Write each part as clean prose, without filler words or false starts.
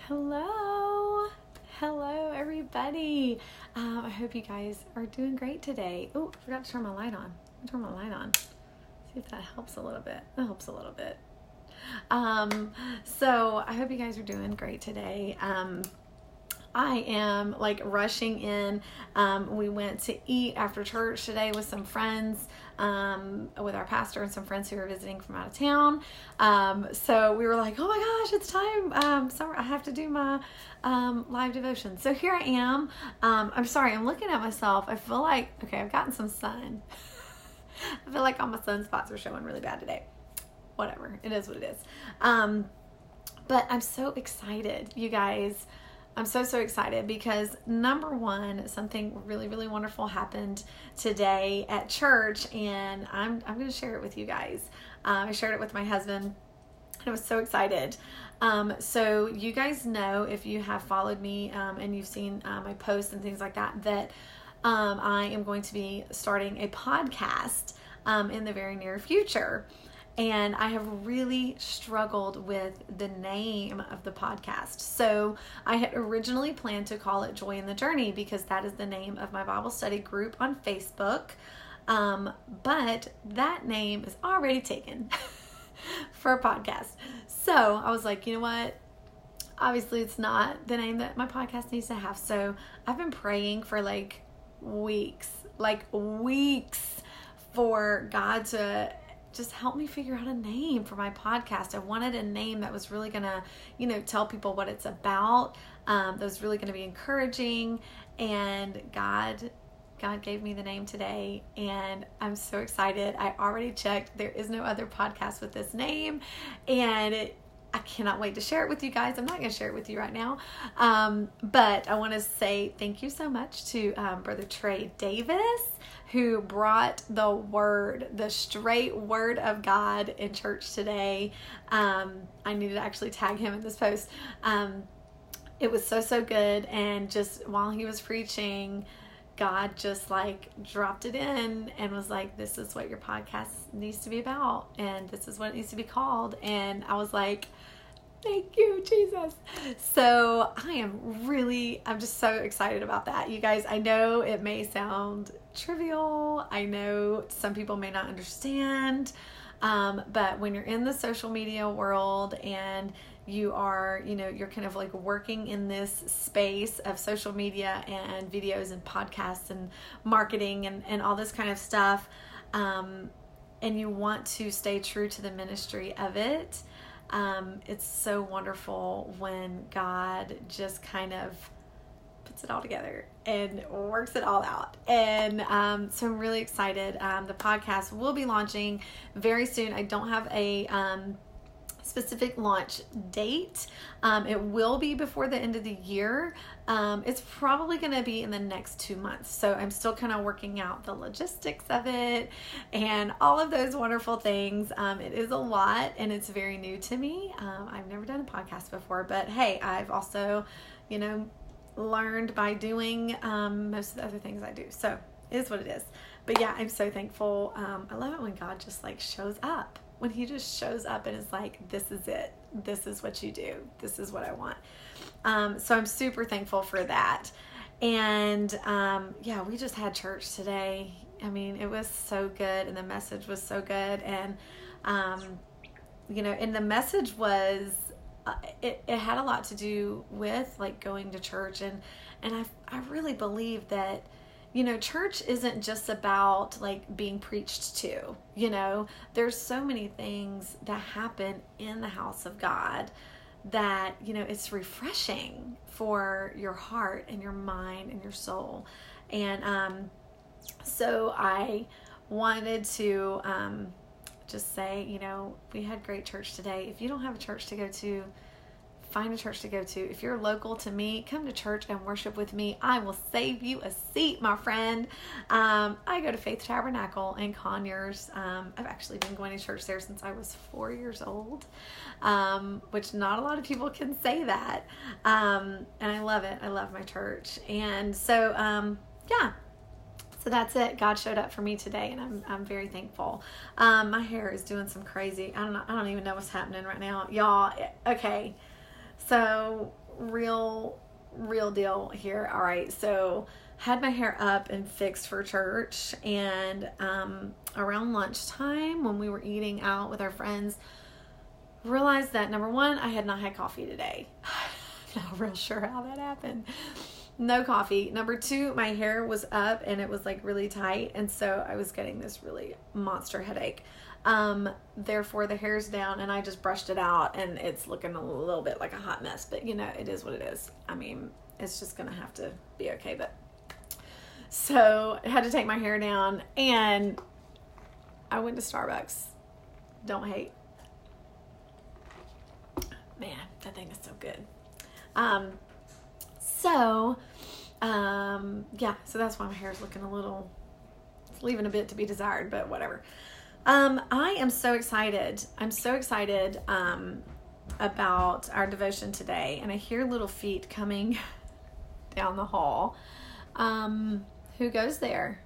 Hello. Hello, everybody. I hope you guys are doing great today. Oh, I forgot to turn my light on. Turn my light on. See if that helps a little bit. That helps a little bit. So I hope you guys are doing great today. I am rushing in. We went to eat after church today with some friends, with our pastor and some friends who are visiting from out of town. So we were like, oh my gosh, it's time. Sorry, I have to do my live devotion. So here I am. I'm sorry, I'm looking at myself. I feel like, okay, I've gotten some sun. I feel like all my sunspots are showing really bad today. Whatever, it is what it is. But I'm so excited, you guys. I'm so excited because number one, something really, really wonderful happened today at church, and I'm going to share it with you guys. I shared it with my husband, and I was so excited. So you guys know, if you have followed me and you've seen my posts and things like that, that I am going to be starting a podcast in the very near future. And I have really struggled with the name of the podcast. So I had originally planned to call it Joy in the Journey because that is the name of my Bible study group on Facebook. But that name is already taken for a podcast. So I was like, you know what? Obviously, it's not the name that my podcast needs to have. So I've been praying for weeks for God to just help me figure out a name for my podcast. I wanted a name that was really gonna, tell people what it's about. That was really gonna be encouraging. And God gave me the name today, and I'm so excited. I already checked. There is no other podcast with this name, and I cannot wait to share it with you guys. I'm not going to share it with you right now. But I want to say thank you so much to Brother Trey Davis, who brought the straight word of God in church today. I needed to actually tag him in this post. It was so good. And just while he was preaching, God just dropped it in and was like, this is what your podcast needs to be about. And this is what it needs to be called. And I was like, thank you, Jesus. So I'm just so excited about that. You guys, I know it may sound trivial. I know some people may not understand. But when you're in the social media world and you are, you're kind of working in this space of social media and videos and podcasts and marketing and all this kind of stuff, and you want to stay true to the ministry of it, it's so wonderful when God just kind of puts it all together and works it all out. And so I'm really excited. The podcast will be launching very soon. I don't have a specific launch date. It will be before the end of the year. It's probably going to be in the next 2 months. So I'm still kind of working out the logistics of it and all of those wonderful things. It is a lot and it's very new to me. I've never done a podcast before, but hey, I've also, learned by doing most of the other things I do. So it is what it is. But yeah, I'm so thankful. I love it when God just shows up. When he just shows up and is like, this is it. This is what you do. This is what I want. So I'm super thankful for that. And we just had church today. I mean, it was so good and the message was so good. And, and the message was, it had a lot to do with going to church. And I really believe that, church isn't just about being preached to, there's so many things that happen in the house of God that, it's refreshing for your heart and your mind and your soul. And, so I wanted to, just say, we had great church today. If you don't have a church to go to, find a church to go to. If you're local to me, come to church and worship with me. I will save you a seat, my friend. I go to Faith Tabernacle in Conyers. I've actually been going to church there since I was 4 years old, which not a lot of people can say that. And I love it. I love my church. And so, So that's it. God showed up for me today, and I'm very thankful. My hair is doing some crazy. I don't even know what's happening right now, y'all. Okay. So real deal here. All right, so had my hair up and fixed for church, and around lunchtime when we were eating out with our friends, realized that number one, I had not had coffee today. Not real sure how that happened. No coffee. Number two, my hair was up and it was like really tight, and so I was getting this really monster headache. Therefore the hair's down and I just brushed it out and it's looking a little bit like a hot mess, but you know, it is what it is. I mean, it's just gonna have to be okay. But so I had to take my hair down and I went to Starbucks. Don't hate. Man, that thing is so good. Yeah, so that's why my hair is looking it's leaving a bit to be desired, but whatever. I am so excited. I'm so excited, about our devotion today, and I hear little feet coming down the hall. Who goes there?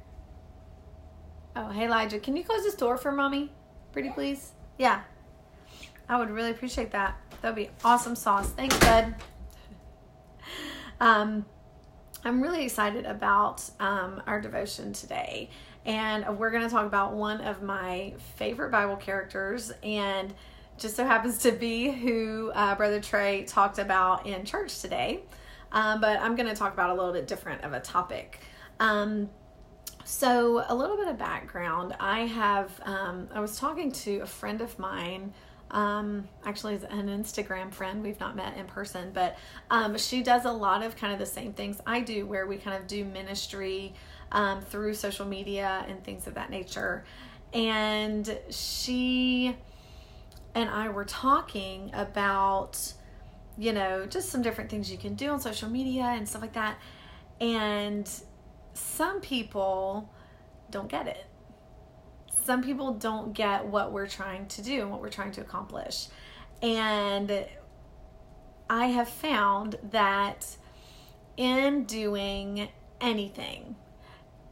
Oh, hey Elijah, can you close this door for mommy? Pretty please? Yeah. I would really appreciate that. That would be awesome sauce. Thanks, bud. I'm really excited about our devotion today, and we're going to talk about one of my favorite Bible characters, and just so happens to be who Brother Trey talked about in church today, but I'm going to talk about a little bit different of a topic. So a little bit of background. I was talking to a friend of mine, actually is an Instagram friend. We've not met in person, but she does a lot of kind of the same things I do, where we kind of do ministry through social media and things of that nature. And she and I were talking about, just some different things you can do on social media and stuff like that. And some people don't get it. Some people don't get what we're trying to do and what we're trying to accomplish. And I have found that in doing anything,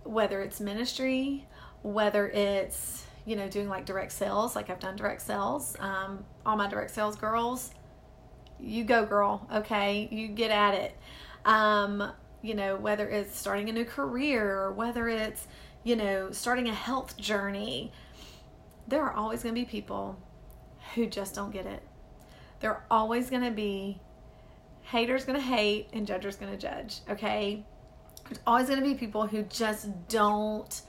whether it's ministry, whether it's, doing like direct sales, like I've done direct sales, all my direct sales girls, you go girl, okay? You get at it. Whether it's starting a new career, or whether it's, starting a health journey, there are always going to be people who just don't get it. There are always going to be haters going to hate and judgers going to judge, okay? There's always going to be people who just don't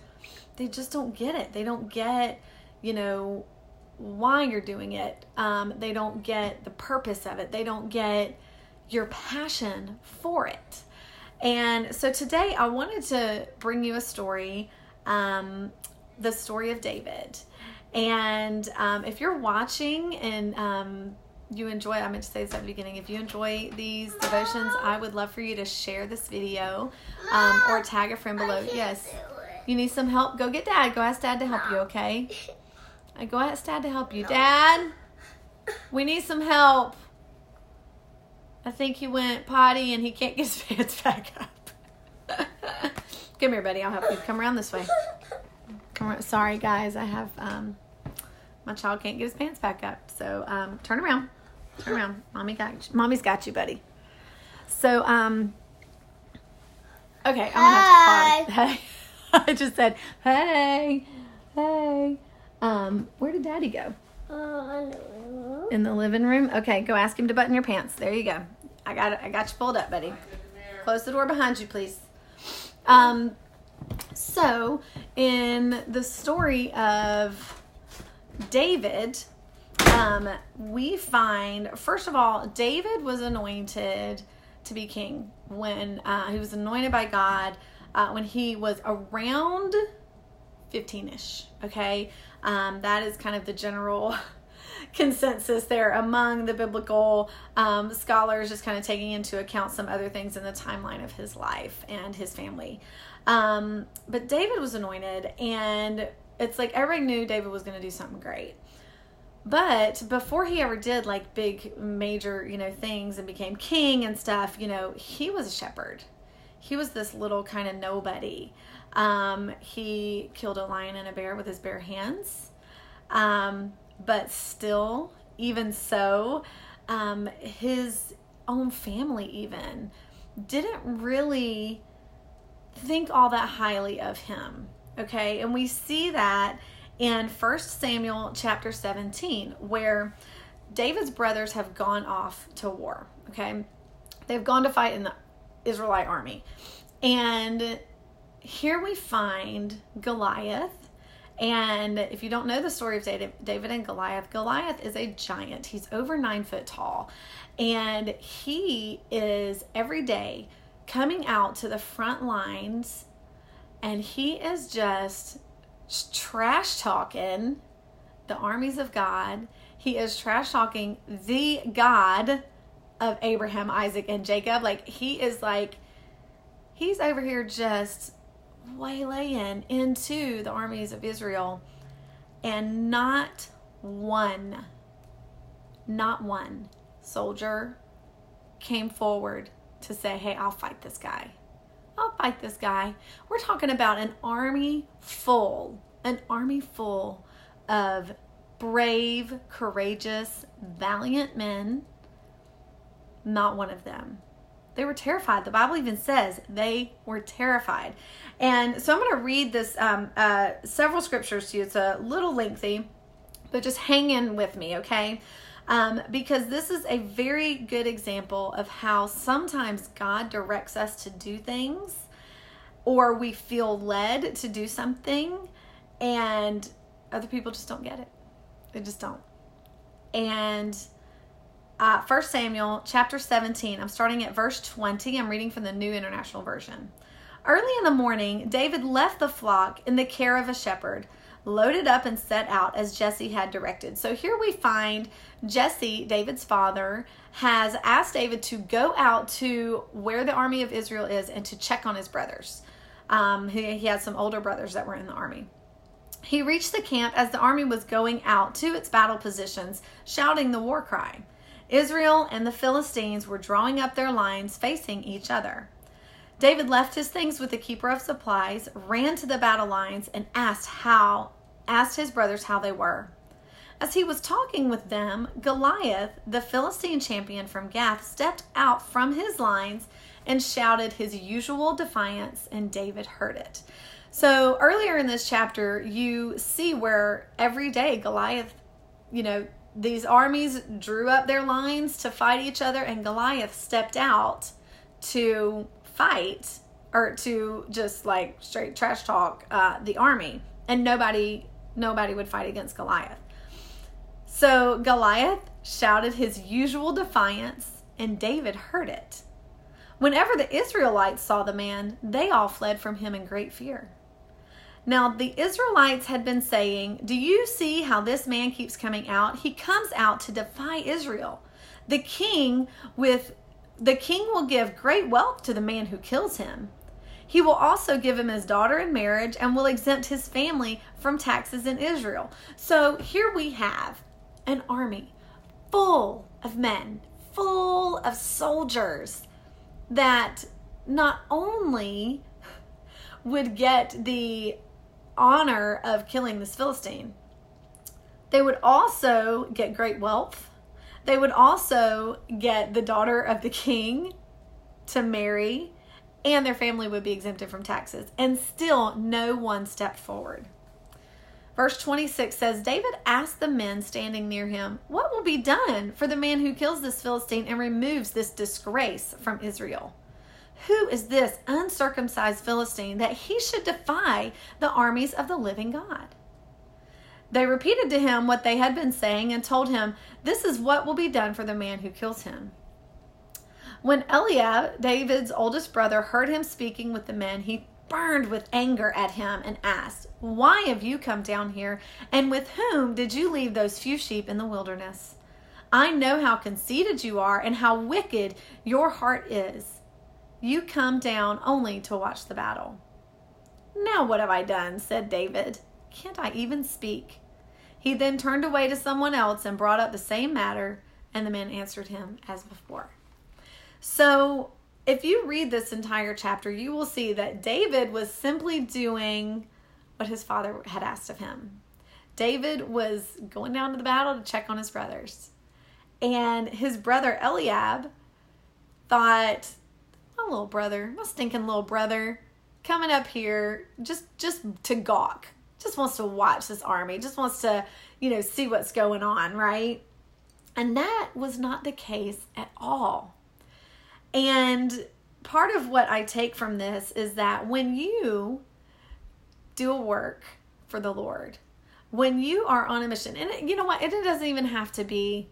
get it. They don't get, why you're doing it. They don't get the purpose of it. They don't get your passion for it. And so today I wanted to bring you a story, the story of David. And if you're watching and you enjoy, I meant to say this at the beginning, if you enjoy these devotions, I would love for you to share this video or tag a friend below. Yes. You need some help? Go get Dad. Go ask Dad to help you, okay? Go ask Dad to help you. Dad, we need some help. I think he went potty and he can't get his pants back up. Come here, buddy. I'll help you. Come around this way. Come around. Sorry, guys. I have, my child can't get his pants back up. So, turn around. Turn around. Mommy's got you, buddy. So, okay. I'm going to have to pause. Hey. I just said, hey. Where did Daddy go? In the living room? Okay, go ask him to button your pants. There you go. I got you pulled up, buddy. Close the door behind you, please. So, in the story of David, we find, first of all, David was anointed to be king when he was anointed by God when he was around 15-ish, okay? That is kind of the general consensus there among the biblical scholars, just kind of taking into account some other things in the timeline of his life and his family. But David was anointed, and it's like everybody knew David was going to do something great. But before he ever did like big major, things and became king and stuff, he was a shepherd. He was this little kind of nobody. He killed a lion and a bear with his bare hands. But still, even so, his own family even didn't really think all that highly of him. Okay, and we see that in 1 Samuel chapter 17, where David's brothers have gone off to war. Okay, they've gone to fight in the Israelite army. And here we find Goliath. And if you don't know the story of David and Goliath, Goliath is a giant. He's over 9 foot tall. And he is every day coming out to the front lines, and he is just trash talking the armies of God. He is trash talking the God of Abraham, Isaac, and Jacob. Like, he's over here just waylaying into the armies of Israel, and not one soldier came forward to say, hey, I'll fight this guy. We're talking about an army full of brave, courageous, valiant men. Not one of them. They were terrified. The Bible even says they were terrified. And so I'm going to read this several scriptures to you. It's a little lengthy, but just hang in with me, okay? Because this is a very good example of how sometimes God directs us to do things, or we feel led to do something, and other people just don't get it. They just don't. And 1 Samuel chapter 17, I'm starting at verse 20. I'm reading from the New International Version. Early in the morning, David left the flock in the care of a shepherd, loaded up and set out as Jesse had directed. So here we find Jesse, David's father, has asked David to go out to where the army of Israel is and to check on his brothers. He had some older brothers that were in the army. He reached the camp as the army was going out to its battle positions, shouting the war cry. Israel and the Philistines were drawing up their lines facing each other. David left his things with the keeper of supplies, ran to the battle lines, and asked his brothers how they were. As he was talking with them, Goliath, the Philistine champion from Gath, stepped out from his lines and shouted his usual defiance, and David heard it. So earlier in this chapter, you see where every day Goliath, these armies drew up their lines to fight each other, and Goliath stepped out to fight, or to just like straight trash talk the army, and nobody would fight against Goliath. So Goliath shouted his usual defiance, and David heard it. Whenever the Israelites saw the man, they all fled from him in great fear. Now the Israelites had been saying, "Do you see how this man keeps coming out? He comes out to defy Israel. The king will give great wealth to the man who kills him. He will also give him his daughter in marriage and will exempt his family from taxes in Israel." So here we have an army full of men, full of soldiers that not only would get the honor of killing this Philistine, they would also get great wealth. They would also get the daughter of the king to marry, and their family would be exempted from taxes. And still, no one stepped forward. Verse 26 says, David asked the men standing near him, "What will be done for the man who kills this Philistine and removes this disgrace from Israel? Who is this uncircumcised Philistine that he should defy the armies of the living God?" They repeated to him what they had been saying and told him, "This is what will be done for the man who kills him." When Eliab, David's oldest brother, heard him speaking with the men, he burned with anger at him and asked, "Why have you come down here? And with whom did you leave those few sheep in the wilderness? I know how conceited you are and how wicked your heart is. You come down only to watch the battle." "Now what have I done?" said David. "Can't I even speak?" He then turned away to someone else and brought up the same matter, and the men answered him as before. So if you read this entire chapter, you will see that David was simply doing what his father had asked of him. David was going down to the battle to check on his brothers. And his brother Eliab thought, my stinking little brother, coming up here just to gawk, just wants to watch this army, just wants to, see what's going on, right? And that was not the case at all. And part of what I take from this is that when you do a work for the Lord, when you are on a mission, and you know what, it doesn't even have to be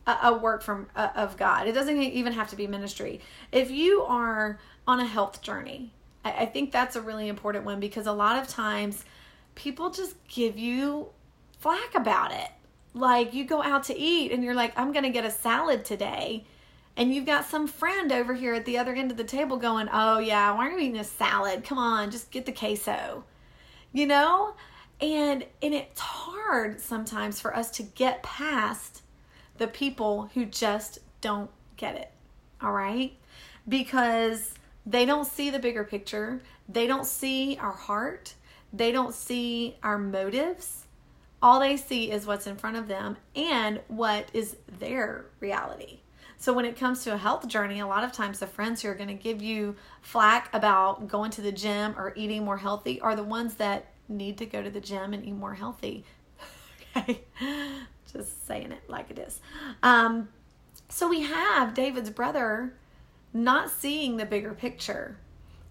a work of God. It doesn't even have to be ministry. If you are on a health journey, I think that's a really important one, because a lot of times people just give you flack about it. Like, you go out to eat and you're like, I'm going to get a salad today. And you've got some friend over here at the other end of the table going, oh yeah, why are you eating a salad? Come on, just get the queso. And it's hard sometimes for us to get past the people who just don't get it. All right? Because they don't see the bigger picture. They don't see our heart. They don't see our motives. All they see is what's in front of them and what is their reality. So when it comes to a health journey, a lot of times the friends who are going to give you flack about going to the gym or eating more healthy are the ones that need to go to the gym and eat more healthy. Okay? Just saying it like it is. So we have David's brother not seeing the bigger picture.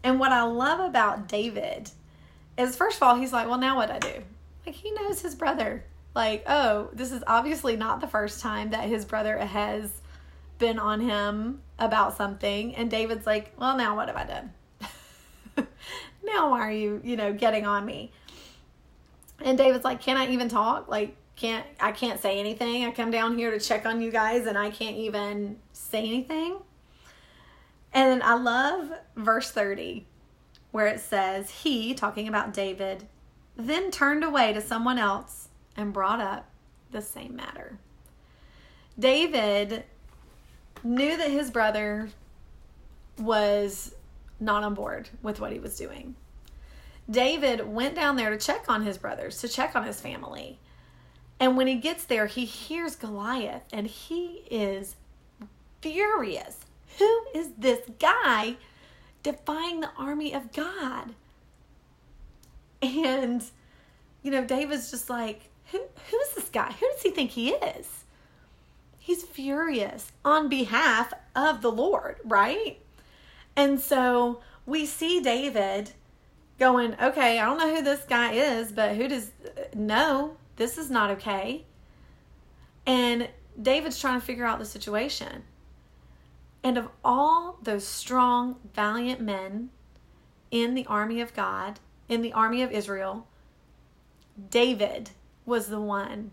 And what I love about David is, first of all, he's like, well, now what do I do? Like, he knows his brother. Like, oh, this is obviously not the first time that his brother has been on him about something. And David's like, well, now what have I done? Now why are you, getting on me? And David's like, can I even talk? Like, I can't say anything. I come down here to check on you guys and I can't even say anything. And I love verse 30 where it says, he, talking about David, then turned away to someone else and brought up the same matter. David knew that his brother was not on board with what he was doing. David went down there to check on his brothers, to check on his family. And when he gets there, he hears Goliath and he is furious. Who is this guy defying the army of God? And, David's just like, who is this guy? Who does he think he is? He's furious on behalf of the Lord, right? And so we see David going, okay, I don't know who this guy is, but no, this is not okay. And David's trying to figure out the situation. And of all those strong, valiant men in the army of God, in the army of Israel, David was the one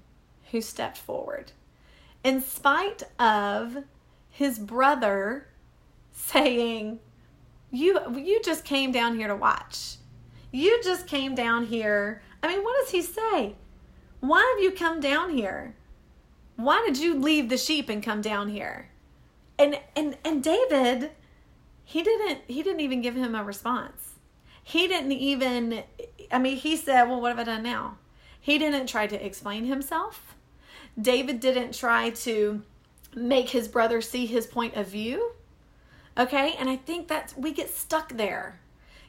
who stepped forward. In spite of his brother saying, you just came down here to watch. You just came down here. I mean, what does he say? Why have you come down here? Why did you leave the sheep and come down here? And David, he didn't even give him a response. He didn't even, he said, well, what have I done now? He didn't try to explain himself. David didn't try to make his brother see his point of view. Okay? And I think that we get stuck there.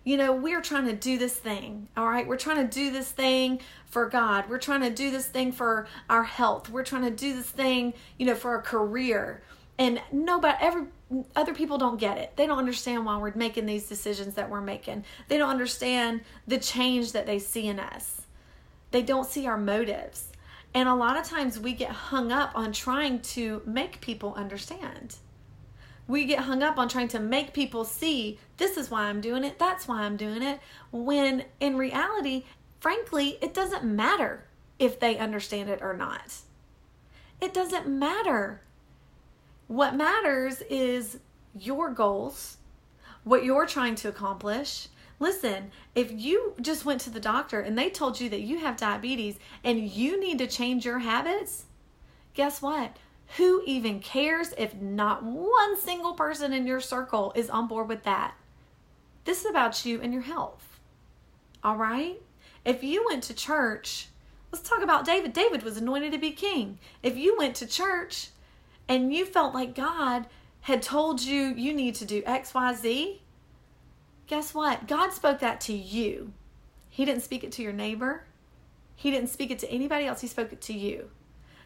We're trying to do this thing. All right? We're trying to do this thing for God. We're trying to do this thing for our health. We're trying to do this thing, for a career. And other people don't get it. They don't understand why we're making these decisions that we're making. They don't understand the change that they see in us. They don't see our motives. And a lot of times we get hung up on trying to make people understand. We get hung up on trying to make people see, this is why I'm doing it, that's why I'm doing it, when in reality, frankly, it doesn't matter if they understand it or not. It doesn't matter. What matters is your goals, what you're trying to accomplish. Listen, if you just went to the doctor and they told you that you have diabetes and you need to change your habits, guess what? Who even cares if not one single person in your circle is on board with that? This is about you and your health. All right? If you went to church, let's talk about David. David was anointed to be king. If you went to church and you felt like God had told you you need to do X, Y, Z, guess what? God spoke that to you. He didn't speak it to your neighbor. He didn't speak it to anybody else. He spoke it to you.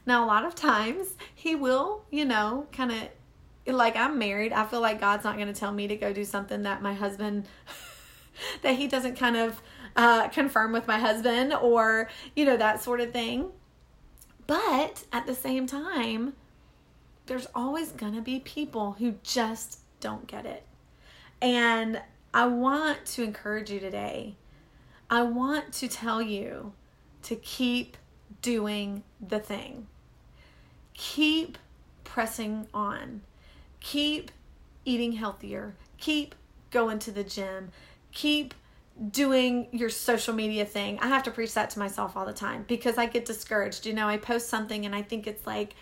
Now, a lot of times he will, kind of, like I'm married. I feel like God's not going to tell me to go do something that my husband, that he doesn't kind of confirm with my husband or, that sort of thing. But at the same time, there's always going to be people who just don't get it. And I want to encourage you today. I want to tell you to keep doing the thing. Keep pressing on. Keep eating healthier. Keep going to the gym. Keep doing your social media thing. I have to preach that to myself all the time because I get discouraged. I post something and I think it's like,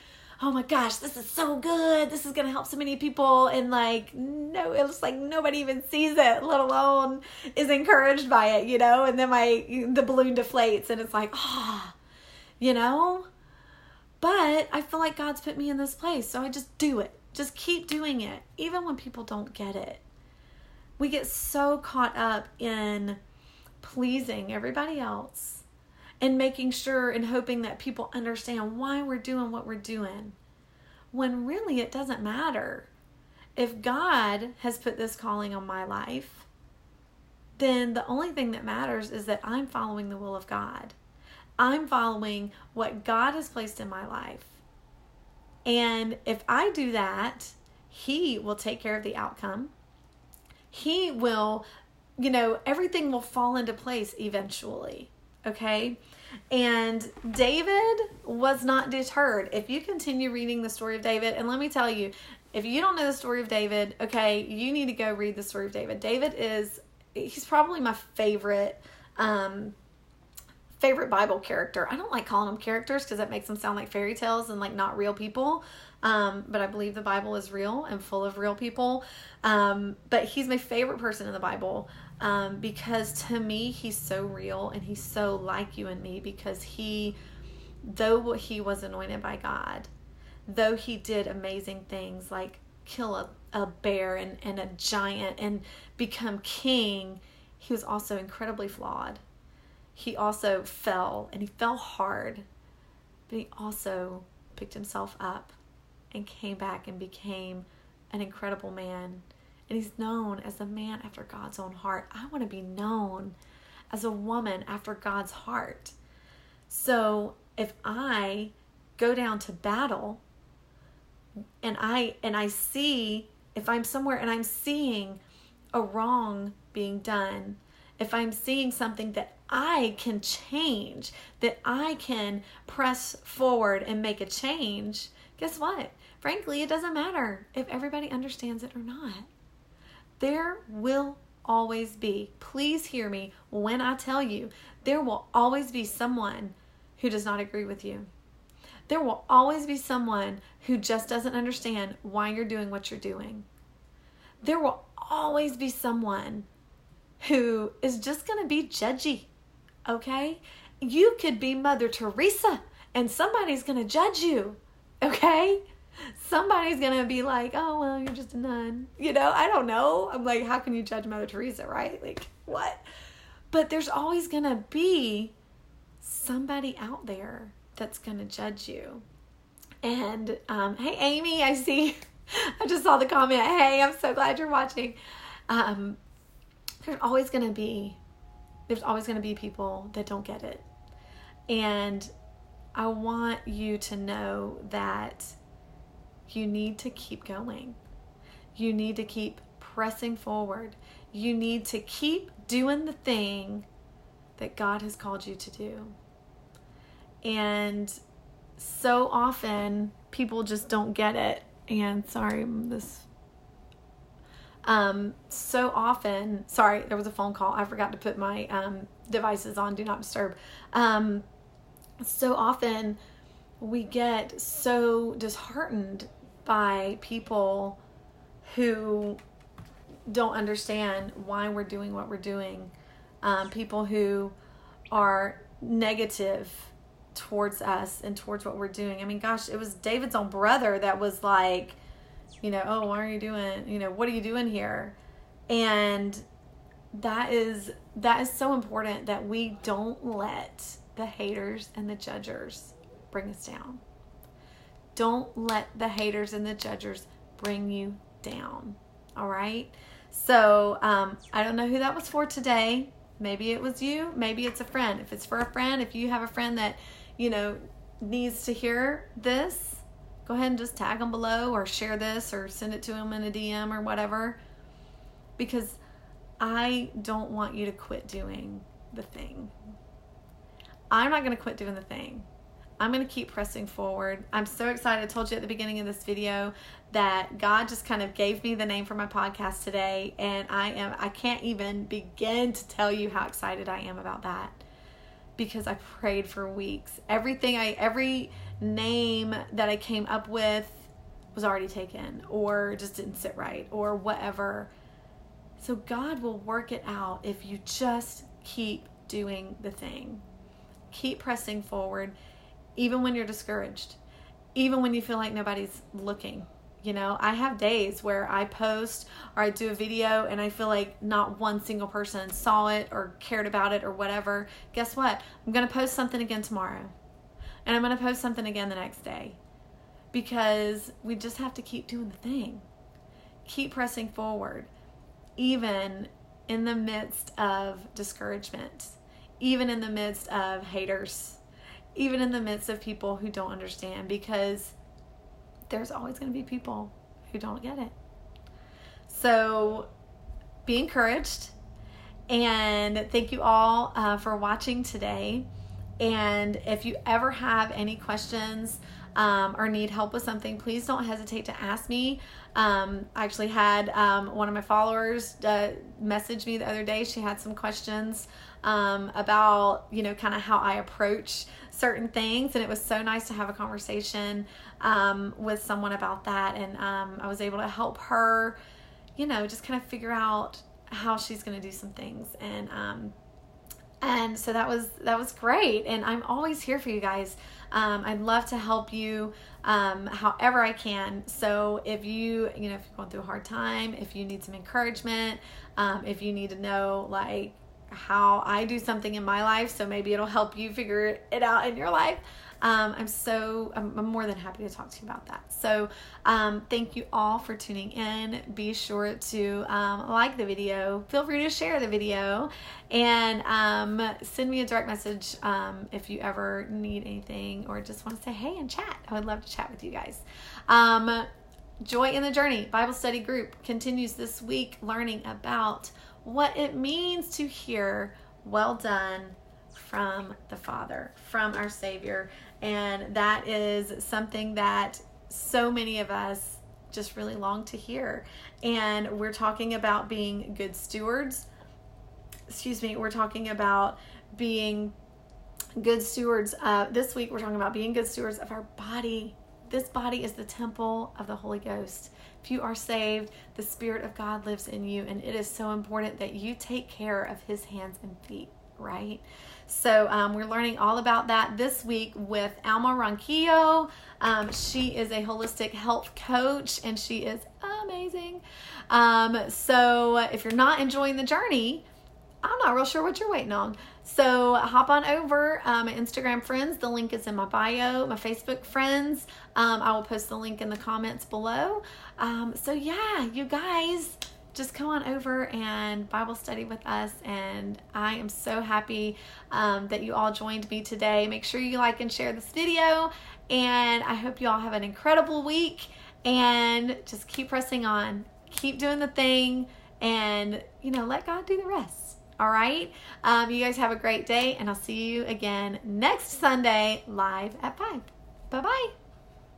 oh my gosh, this is so good. This is going to help so many people. And no, it looks like nobody even sees it, let alone is encouraged by it, and then the balloon deflates and it's like, but I feel like God's put me in this place. So I just do it. Just keep doing it. Even when people don't get it. We get so caught up in pleasing everybody else and making sure and hoping that people understand why we're doing what we're doing, when really it doesn't matter. If God has put this calling on my life, then the only thing that matters is that I'm following the will of God. I'm following what God has placed in my life. And if I do that, He will take care of the outcome. He will, everything will fall into place eventually. Okay? And David was not deterred. If you continue reading the story of David, and let me tell you, if you don't know the story of David, okay, you need to go read the story of David. David he's probably my favorite Bible character. I don't like calling them characters because that makes them sound like fairy tales and like not real people. But I believe the Bible is real and full of real people. But he's my favorite person in the Bible. Because to me, he's so real and he's so like you and me because though he was anointed by God, though he did amazing things like kill a bear and a giant and become king, he was also incredibly flawed. He also fell and he fell hard, but he also picked himself up and came back and became an incredible man. And he's known as a man after God's own heart. I want to be known as a woman after God's heart. So if I go down to battle and I see, if I'm somewhere and I'm seeing a wrong being done, if I'm seeing something that I can change, that I can press forward and make a change, guess what? Frankly, it doesn't matter if everybody understands it or not. There will always be, please hear me when I tell you, there will always be someone who does not agree with you. There will always be someone who just doesn't understand why you're doing what you're doing. There will always be someone who is just going to be judgy, okay? You could be Mother Teresa and somebody's going to judge you, okay? Somebody's going to be like, oh, well, you're just a nun. I don't know. I'm like, how can you judge Mother Teresa, right? Like, what? But there's always going to be somebody out there that's going to judge you. And, hey, Amy, I just saw the comment. Hey, I'm so glad you're watching. There's always going to be people that don't get it. And I want you to know that you need to keep going. You need to keep pressing forward. You need to keep doing the thing that God has called you to do. And so often people just don't get it. And sorry, so often, sorry, there was a phone call. I forgot to put my devices on Do Not Disturb. So often we get so disheartened by people who don't understand why we're doing what we're doing. People who are negative towards us and towards what we're doing. I mean, gosh, it was David's own brother that was like, Oh, why are you doing, what are you doing here? And that is so important, that we don't let the haters and the judgers bring us down. Don't let the haters and the judgers bring you down. All right. So I don't know who that was for today. Maybe it was you. Maybe it's a friend. If it's for a friend, if you have a friend that, needs to hear this, go ahead and just tag them below, or share this, or send it to them in a DM or whatever. Because I don't want you to quit doing the thing. I'm not going to quit doing the thing. I'm going to keep pressing forward. I'm so excited. I told you at the beginning of this video that God just kind of gave me the name for my podcast today. And I can't even begin to tell you how excited I am about that, because I prayed for weeks. Every name that I came up with was already taken, or just didn't sit right, or whatever. So God will work it out if you just keep doing the thing. Keep pressing forward, even when you're discouraged, even when you feel like nobody's looking. I have days where I post or I do a video and I feel like not one single person saw it or cared about it or whatever. Guess what? I'm going to post something again tomorrow. And I'm going to post something again the next day. Because we just have to keep doing the thing. Keep pressing forward. Even in the midst of discouragement. Even in the midst of haters. Even in the midst of people who don't understand. Because there's always going to be people who don't get it. So be encouraged. And thank you all for watching today. And if you ever have any questions or need help with something, please don't hesitate to ask me. I actually had one of my followers message me the other day. She had some questions about, kind of how I approach certain things. And it was so nice to have a conversation with someone about that. And I was able to help her, just kind of figure out how she's going to do some things. And so that was great. And I'm always here for you guys. I'd love to help you however I can. So if if you're going through a hard time, if you need some encouragement, if you need to know like how I do something in my life, so maybe it'll help you figure it out in your life, I'm more than happy to talk to you about that. So thank you all for tuning in. Be sure to like the video. Feel free to share the video, and send me a direct message if you ever need anything or just want to say hey and chat. I would love to chat with you guys. Joy in the Journey Bible Study Group continues this week, learning about what it means to hear well done from the Father, from our Savior. And that is something that so many of us just really long to hear. And we're talking about being good stewards. We're talking about being good stewards. This week we're talking about being good stewards of our body. This body is the temple of the Holy Ghost. If you are saved, the Spirit of God lives in you, and it is so important that you take care of His hands and feet, right? So we're learning all about that this week with Alma Ronquillo. She is a holistic health coach, and she is amazing. So if you're not enjoying the journey, I'm not real sure what you're waiting on. So hop on over, my Instagram friends. The link is in my bio. My Facebook friends, I will post the link in the comments below. So yeah, you guys, just come on over and Bible study with us. And I am so happy that you all joined me today. Make sure you like and share this video. And I hope you all have an incredible week. And just keep pressing on. Keep doing the thing. And, let God do the rest. All right. You guys have a great day. And I'll see you again next Sunday live at 5. Bye-bye.